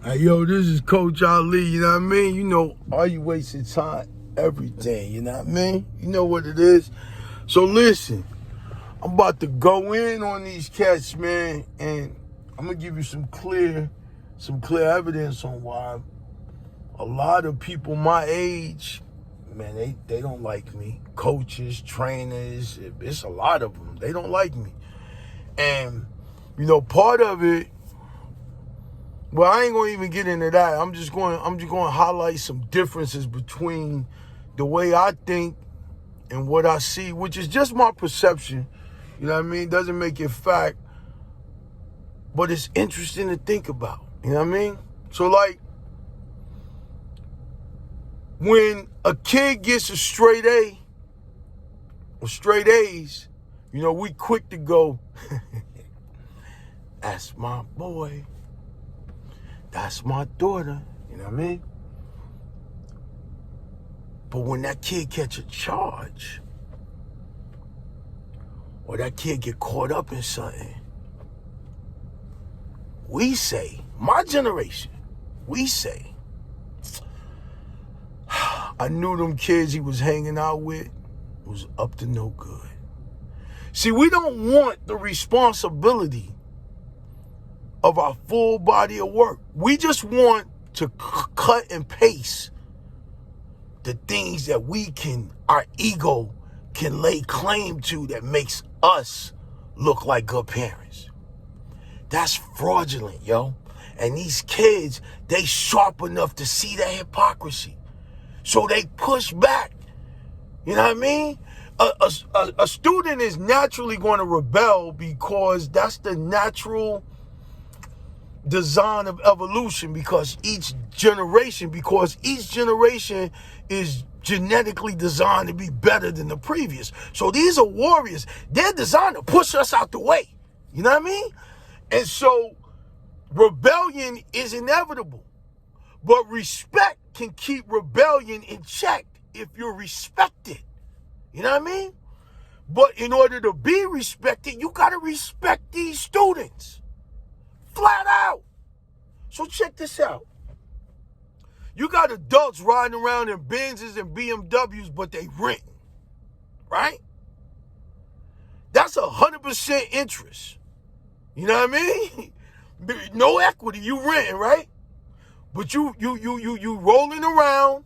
Hey, yo, this is Coach Ali, you know what I mean? You know, are you wasting time? Everything, you know what I mean? You know what it is. So listen, I'm about to go in on these cats, man, and I'm gonna give you some clear evidence on why a lot of people my age, man, they don't like me. Coaches, trainers, it's a lot of them. They don't like me. And, you know, part of it, well, I ain't gonna even get into that. I'm just going to highlight some differences between the way I think and what I see, which is just my perception. You know what I mean? Doesn't make it fact, but it's interesting to think about. You know what I mean? So like, when a kid gets a straight A or straight A's, you know, we quick to go, that's my boy. That's my daughter, you know what I mean? But when that kid catch a charge, or that kid get caught up in something, we say, my generation, we say, I knew them kids he was hanging out with was up to no good. See, we don't want the responsibility of our full body of work. We just want to cut and paste the things that our ego can lay claim to that makes us look like good parents. That's fraudulent, yo. And these kids, they sharp enough to see that hypocrisy. So they push back. You know what I mean? A student is naturally going to rebel because that's the natural design of evolution, because each generation is genetically designed to be better than the previous. So these are warriors. They're designed to push us out the way. You know what I mean? And so rebellion is inevitable. But respect can keep rebellion in check if you're respected. You know what I mean? But in order to be respected, you got to respect these students. Flat out. So check this out. You got adults riding around in Benzes and BMWs, but they renting, right? That's 100% interest. You know what I mean? No equity, you renting, right? But you rolling around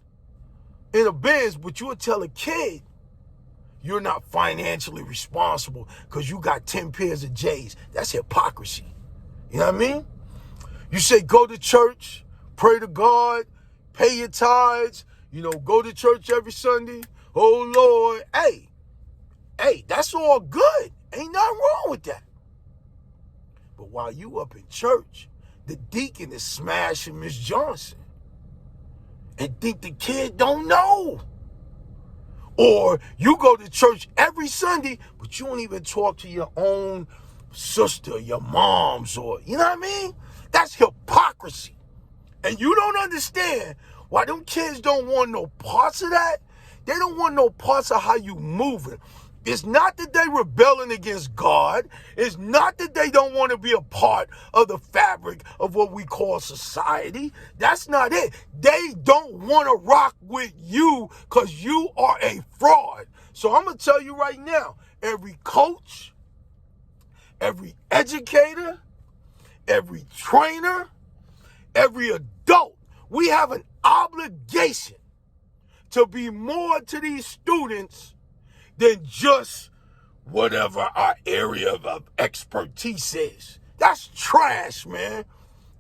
in a Benz, but you'll tell a kid you're not financially responsible because you got 10 pairs of J's. That's hypocrisy. You know what I mean? You say go to church, pray to God, pay your tithes, you know, go to church every Sunday. Oh, Lord. Hey, that's all good. Ain't nothing wrong with that. But while you up in church, the deacon is smashing Miss Johnson and think the kid don't know. Or you go to church every Sunday, but you don't even talk to your own sister, your moms, or, you know what I mean? That's hypocrisy. And you don't understand why them kids don't want no parts of that. They don't want no parts of how you moving. It's not that they rebelling against God. It's not that they don't want to be a part of the fabric of what we call society. That's not it. They don't want to rock with you because you are a fraud. So I'm going to tell you right now, every coach, every educator, every trainer, every adult, we have an obligation to be more to these students than just whatever our area of expertise is. That's trash, man.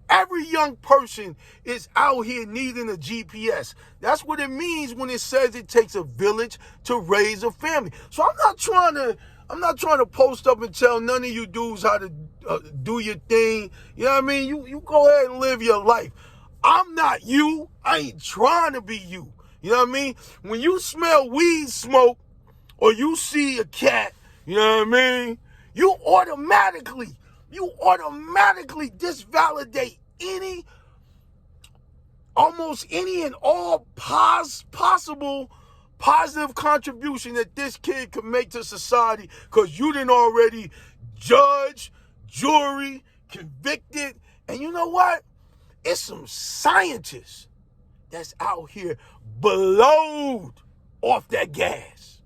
Every young person is out here needing a GPS. That's what it means when it says it takes a village to raise a family. So I'm not trying to post up and tell none of you dudes how to do your thing. You know what I mean? You go ahead and live your life. I'm not you. I ain't trying to be you. You know what I mean? When you smell weed smoke or you see a cat, you know what I mean? You automatically disvalidate almost any and all possible positive contribution that this kid could make to society, because you didn't already judge, jury, convicted. And you know what? It's some scientists that's out here blowed off that gas.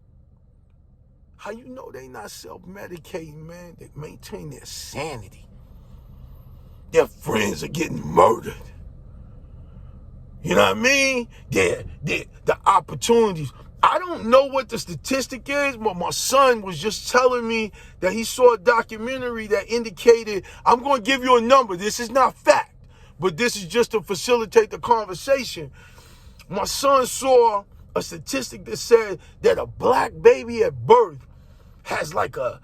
How you know they not self-medicating, man? They maintain their sanity. Their friends are getting murdered. You know what I mean? The opportunities. I don't know what the statistic is, but my son was just telling me that he saw a documentary that indicated, I'm going to give you a number. This is not fact, but this is just to facilitate the conversation. My son saw a statistic that said that a black baby at birth has like a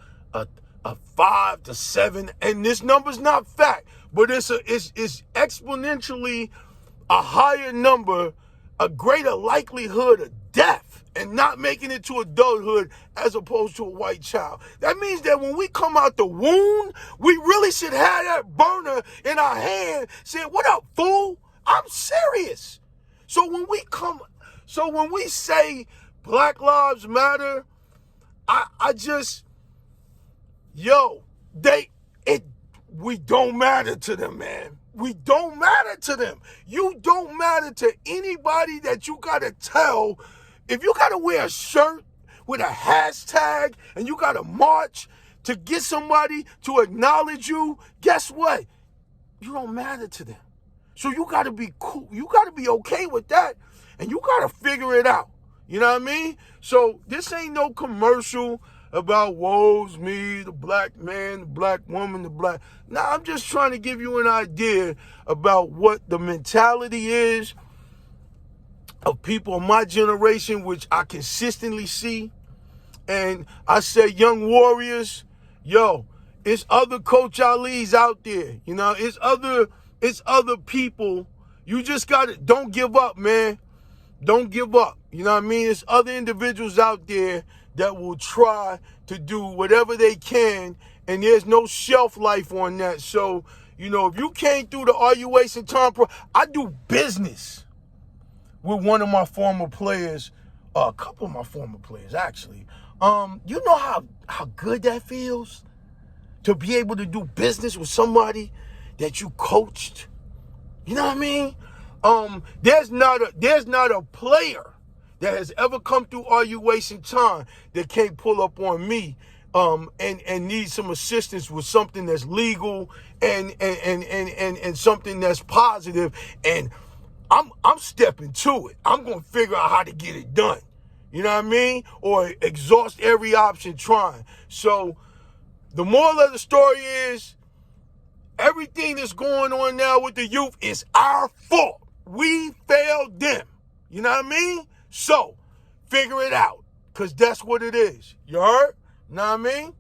5 to 7, and this number's not fact, but it's exponentially a higher number, a greater likelihood of death and not making it to adulthood as opposed to a white child. That means that when we come out the womb, we really should have that burner in our hand saying, what up, fool? I'm serious. So when we say Black Lives Matter, we don't matter to them, man. We don't matter to them. You don't matter to anybody that you gotta tell. If you gotta wear a shirt with a hashtag and you gotta march to get somebody to acknowledge you, guess what? You don't matter to them. So you gotta be cool. You gotta be okay with that. And you gotta figure it out. You know what I mean? So this ain't no commercial about woe's me, the black man, the black woman, the black. Nah, I'm just trying to give you an idea about what the mentality is of people of my generation, which I consistently see. And I say, young warriors, it's other Coach Ali's out there. You know, it's other people. You just don't give up, man. Don't give up. You know what I mean? There's other individuals out there that will try to do whatever they can, and there's no shelf life on that. So, if you came through the Are You Wasting Time I do business with one of my former players, a couple of my former players, actually. You know how good that feels to be able to do business with somebody that you coached? You know what I mean? There's not a player that has ever come through Are You Wasting Time that can't pull up on me and need some assistance with something that's legal and something that's positive, and I'm stepping to it. I'm gonna figure out how to get it done. You know what I mean? Or exhaust every option trying. So the moral of the story is, everything that's going on now with the youth is our fault. We failed them. You know what I mean? So, figure it out, because that's what it is. You heard? Know what I mean?